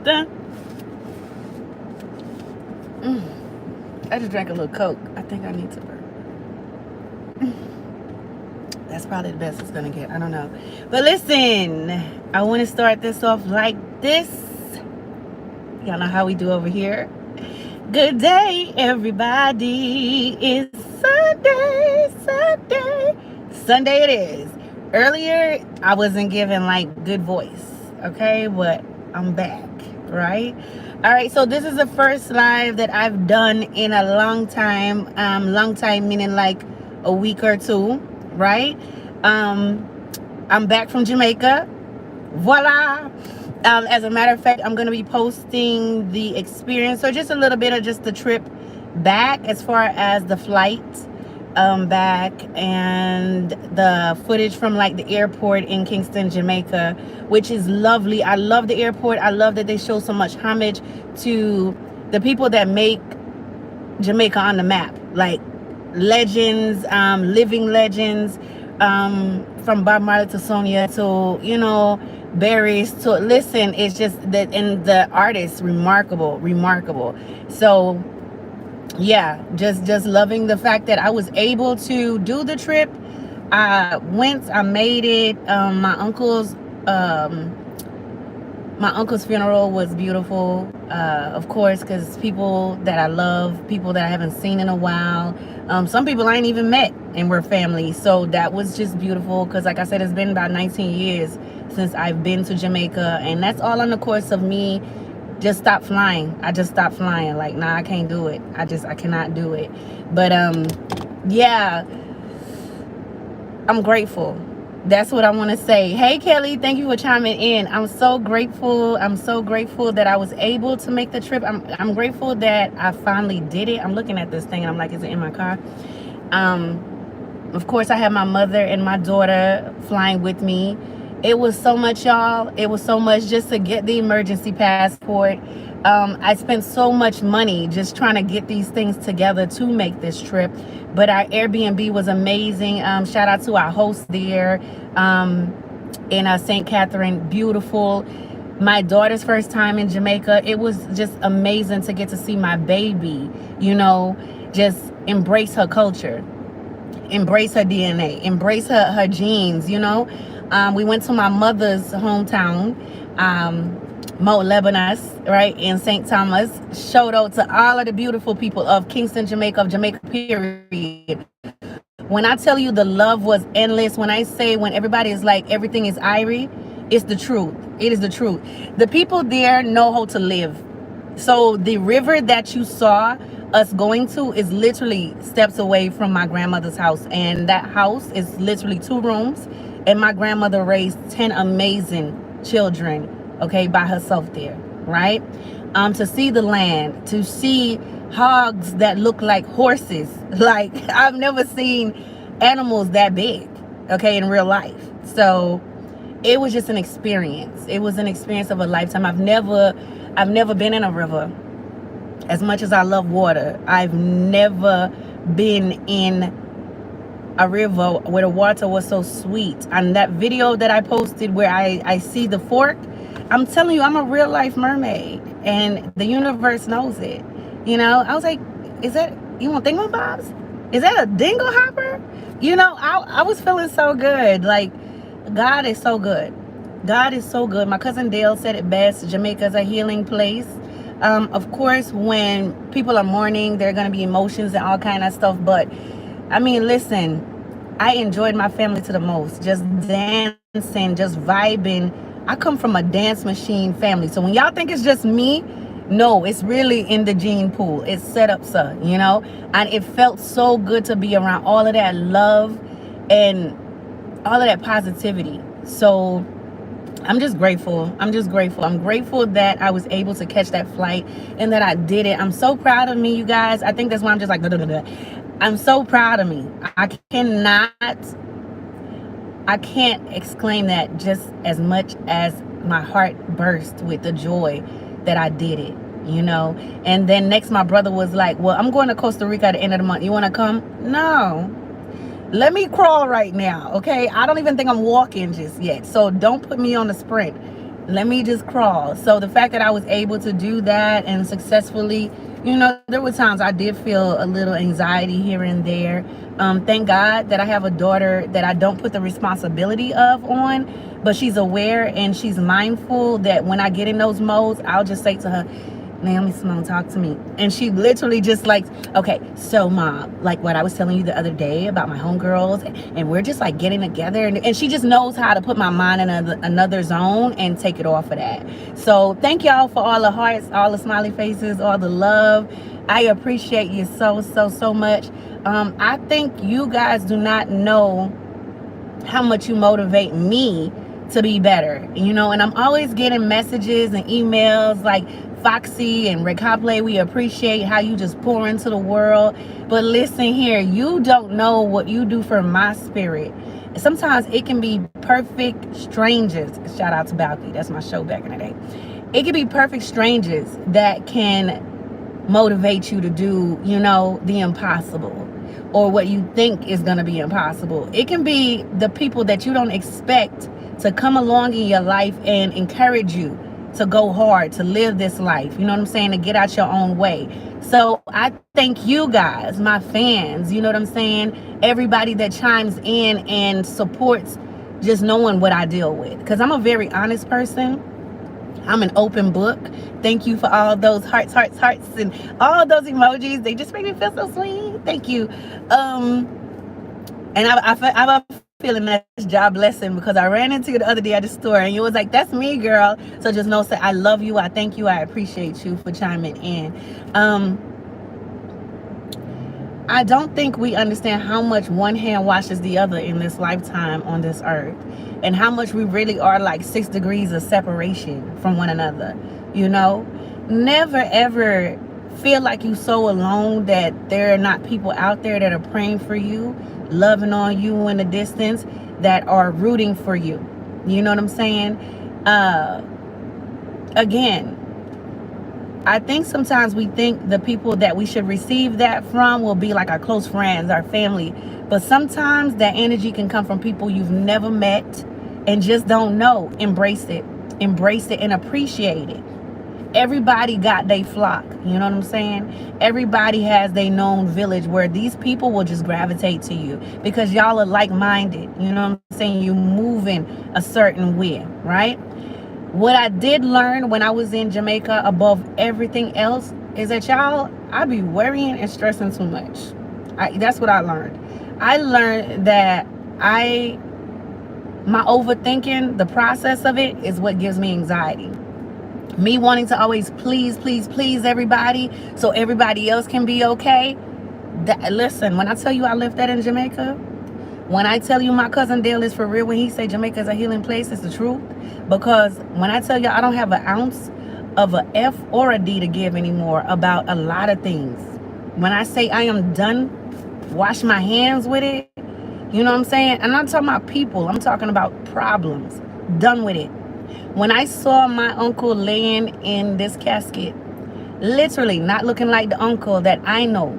Dun. I just drank a little Coke. I think I need to burp. That's probably the best it's gonna get. I don't know. But listen, I want to start this off like this. Y'all know how we do over here. Good day, everybody. It's Sunday, Sunday. Sunday it is. Earlier, I wasn't giving like good voice, okay? But I'm back, right? All right, so this is the first live that I've done in a long time. Long time meaning like a week or two, right? I'm back from Jamaica. Voila. As a matter of fact, I'm going to be posting the experience, so just a little bit of just the trip back as far as the flight back and the footage from like the airport in Kingston, Jamaica, which is lovely. I love the airport. I love that they show so much homage to the people that make Jamaica on the map, like legends, living legends, from Bob Marley to Sonia to, you know, Barry's to listen. It's just that, and the artists remarkable. So yeah, just loving the fact that I was able to do the trip. I made it. My uncle's funeral was beautiful, of course, because people that I love, people that I haven't seen in a while, some people I ain't even met, and we're family. So that was just beautiful, because like I said, it's been about 19 years since I've been to Jamaica, and that's all on the course of me just stopped flying. I just stopped flying. Like, nah, I can't do it. I cannot do it. But yeah, I'm grateful. That's what I want to say. Hey, Kelly, thank you for chiming in. I'm so grateful. I'm so grateful that I was able to make the trip. I'm grateful that I finally did it. I'm looking at this thing and I'm like, is it in my car? Of course, I have my mother and my daughter flying with me. It was so much, y'all. It was so much just to get the emergency passport. I spent so much money just trying to get these things together to make this trip. But our Airbnb was amazing. Shout out to our host there in St. Catherine. Beautiful. My daughter's first time in Jamaica. It was just amazing to get to see my baby, you know, just embrace her culture, embrace her DNA, embrace her genes, you know. We went to my mother's hometown, Mount Lebanon, right, in St. Thomas. Showed out to all of the beautiful people of Kingston, Jamaica, of Jamaica, period. When I tell you the love was endless, when I say when everybody is like, everything is Irie, it's the truth. It is the truth. The people there know how to live. So the river that you saw us going to is literally steps away from my grandmother's house. And that house is literally 2 rooms. And my grandmother raised 10 amazing children, okay, by herself there, right? To see the land, to see hogs that look like horses. Like, I've never seen animals that big, okay, in real life. So it was just an experience. It was an experience of a lifetime. I've never been in a river. As much as I love water, I've never been in a river where the water was so sweet. And that video that I posted where I see the fork, I'm telling you, I'm a real life mermaid, and the universe knows it. You know, I was like, is that, you want thingamabobs? Is that a dingle hopper? You know, I was feeling so good. Like, God is so good. God is so good. My cousin Dale said it best. Jamaica is a healing place. Of course, when people are mourning, there are going to be emotions and all kind of stuff. But I mean, listen, I enjoyed my family to the most. Just dancing, just vibing. I come from a dance machine family. So when y'all think it's just me, no, it's really in the gene pool. It's set up, sir, you know? And it felt so good to be around all of that love and all of that positivity. So I'm just grateful. I'm grateful that I was able to catch that flight and that I did it. I'm so proud of me, you guys. I think that's why I'm just like, I'm so proud of me. I can't exclaim that just as much as my heart burst with the joy that I did it, you know. And then next, my brother was like, well, I'm going to Costa Rica at the end of the month. You want to come? No. Let me crawl right now, okay? I don't even think I'm walking just yet. So don't put me on the sprint. let me just crawl. So the fact that I was able to do that and successfully, there were times I did feel a little anxiety here and there. Thank God that I have a daughter that I don't put the responsibility of on, but she's aware and she's mindful that when I get in those modes, I'll just say to her, Naomi Simone, talk to me. And she literally just like, okay, so mom, like what I was telling you the other day about my homegirls, and we're just like getting together, and she just knows how to put my mind in another zone and take it off of that. So thank y'all for all the hearts, all the smiley faces, all the love. I appreciate you so much. I think you guys do not know how much you motivate me to be better, and I'm always getting messages and emails like, Foxy and REGHOPLÉT, we appreciate how you just pour into the world. But listen here, you don't know what you do for my spirit. Sometimes it can be perfect strangers. Shout out to Balky, that's my show back in the day. It can be perfect strangers that can motivate you to do, the impossible, or what you think is going to be impossible. It can be the people that you don't expect to come along in your life and encourage you to go hard, to live this life, you know what I'm saying, to get out your own way. So I thank you guys, my fans, you know what I'm saying, everybody that chimes in and supports just knowing what I deal with, because I'm a very honest person. I'm an open book. Thank you for all those hearts, and all those emojis. They just make me feel so sweet. Thank you. And I have a feeling that's job lesson, because I ran into you the other day at the store and you was like, that's me, girl. So just know, say I love you, I thank you, I appreciate you for chiming in. I don't think we understand how much one hand washes the other in this lifetime on this earth, and how much we really are like 6 degrees of separation from one another. Never ever feel like you so alone that there are not people out there that are praying for you, loving on you in the distance, that are rooting for you. You know what I'm saying? Again, I think sometimes we think the people that we should receive that from will be like our close friends, our family. But sometimes that energy can come from people you've never met and just don't know. Embrace it. Embrace it and appreciate it. Everybody got their flock, you know what I'm saying? Everybody has their known village where these people will just gravitate to you because y'all are like-minded, you know what I'm saying? You're moving a certain way, right? What I did learn when I was in Jamaica above everything else is that y'all, I be worrying and stressing too much. That's what I learned. I learned that my overthinking, the process of it, is what gives me anxiety. Me wanting to always please everybody so everybody else can be okay. Listen, when I tell you I lived that in Jamaica, when I tell you my cousin Dale is for real when he say Jamaica is a healing place, it's the truth. Because when I tell you I don't have an ounce of a F or a D to give anymore about a lot of things. When I say I am done, wash my hands with it, you know what I'm saying? I'm not talking about people, I'm talking about problems. Done with it. When I saw my uncle laying in this casket, literally not looking like the uncle that I know,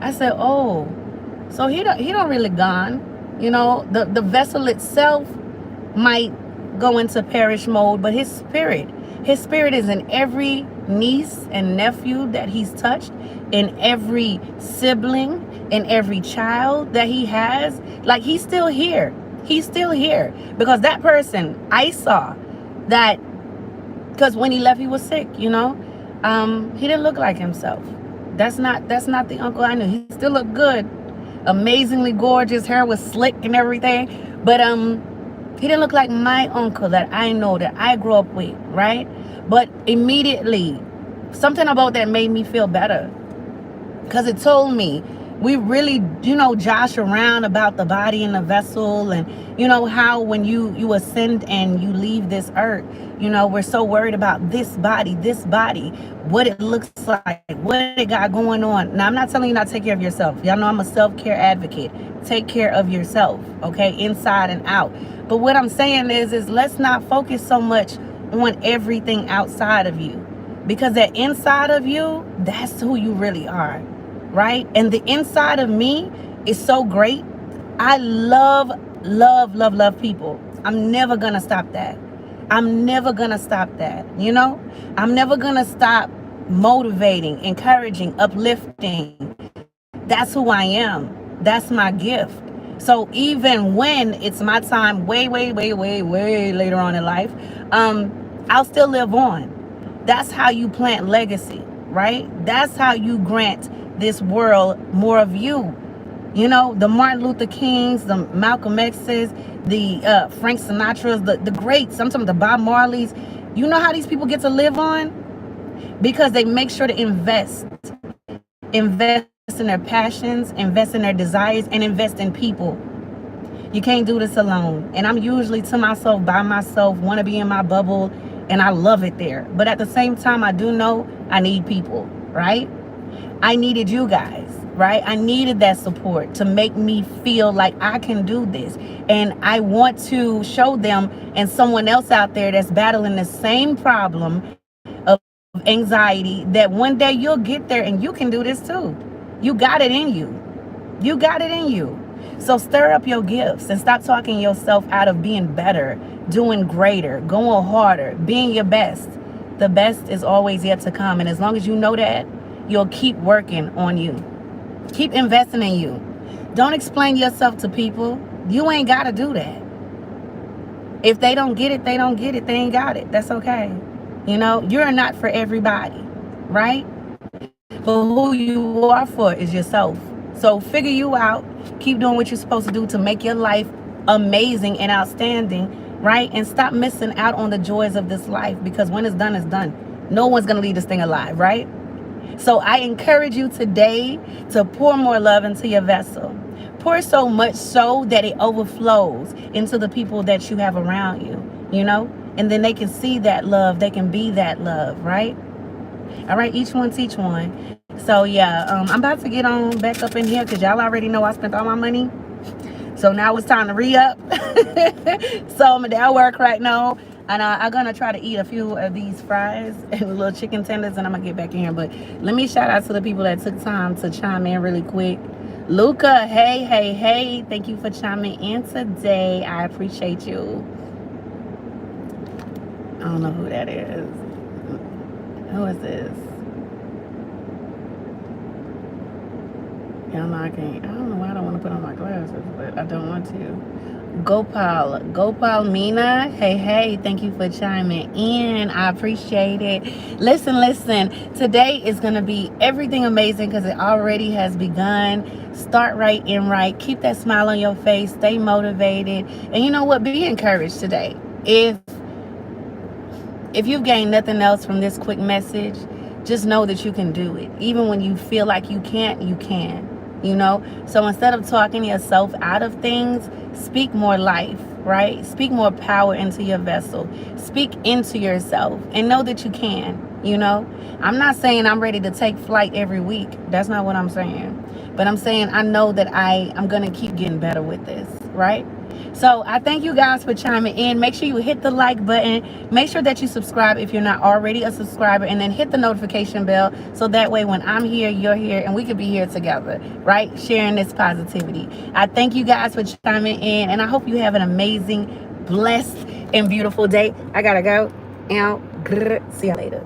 I said, oh, so he don't really gone. The vessel itself might go into perish mode, but his spirit is in every niece and nephew that he's touched, in every sibling, in every child that he has. Like, he's still here. He's still here because that person I saw that, because when he left he was sick, he didn't look like himself. That's not the uncle I knew. He still looked good, amazingly gorgeous, hair was slick and everything, but he didn't look like my uncle that I know, that I grew up with, right? But immediately something about that made me feel better, because it told me we really, josh around about the body and the vessel, and how when you ascend and you leave this earth, we're so worried about this body, what it looks like, what it got going on. Now, I'm not telling you not to take care of yourself. Y'all know I'm a self-care advocate. Take care of yourself, okay, inside and out. But what I'm saying is let's not focus so much on everything outside of you, because that inside of you, that's who you really are. Right? And the inside of me is so great. I love people. I'm never gonna stop that. I'm never gonna stop that, you know? I'm never gonna stop motivating, encouraging, uplifting. That's who I am. That's my gift. So even when it's my time way later on in life, I'll still live on. That's how you plant legacy, right? That's how you grant this world more of you. You know, the Martin Luther Kings, the Malcolm X's, the Frank Sinatras, the greats, I'm talking the Bob Marleys. You know how these people get to live on? Because they make sure to invest in their passions, invest in their desires, and invest in people. You can't do this alone. And I'm usually to myself, by myself, want to be in my bubble, and I love it there. But at the same time, I do know I need people, right? I needed you guys, right? I needed that support to make me feel like I can do this. And I want to show them and someone else out there that's battling the same problem of anxiety that one day you'll get there and you can do this too. You got it in you. You got it in you. So stir up your gifts and stop talking yourself out of being better, doing greater, going harder, being your best. The best is always yet to come. And as long as you know that, you'll keep working on you. Keep investing in you. Don't explain yourself to people. You ain't got to do that. If they don't get it, they don't get it. They ain't got it. That's okay. You know, you're not for everybody, right? But who you are for is yourself. So figure you out. Keep doing what you're supposed to do to make your life amazing and outstanding, right? And stop missing out on the joys of this life, because when it's done, it's done. No one's going to leave this thing alive, right? So I encourage you today to pour more love into your vessel. Pour so much so that it overflows into the people that you have around you, you know? And then they can see that love. They can be that love, right? All right, each one teach one. So yeah, I'm about to get on back up in here because y'all already know I spent all my money. So now it's time to re-up. So I'm at work right now. And I'm going to try to eat a few of these fries and little chicken tenders, and I'm going to get back in here. But let me shout out to the people that took time to chime in really quick. Luca, hey. Thank you for chiming in today. I appreciate you. I don't know who that is. Who is this? Y'all know I can't. I don't know why I don't want to put on my glasses, but I don't want to. Gopal Mina, hey, thank you for chiming in. I appreciate it. Listen, today is going to be everything amazing because it already has begun. Start right, end right. Keep that smile on your face. Stay motivated. And you know what? Be encouraged today. If you've gained nothing else from this quick message, just know that you can do it. Even when you feel like you can't, you can. You know, so instead of talking yourself out of things, speak more life, right? Speak more power into your vessel. Speak into yourself and know that you can, you know. I'm not saying I'm ready to take flight every week. That's not what I'm saying. But I'm saying I know that I'm going to keep getting better with this, right? So I thank you guys for chiming in. Make sure you hit the like button. Make sure that you subscribe if you're not already a subscriber, and then hit the notification bell so that way when I'm here, you're here, and we could be here together, right? Sharing this positivity. I thank you guys for chiming in, and I hope you have an amazing, blessed, and beautiful day. I gotta go. See y'all later.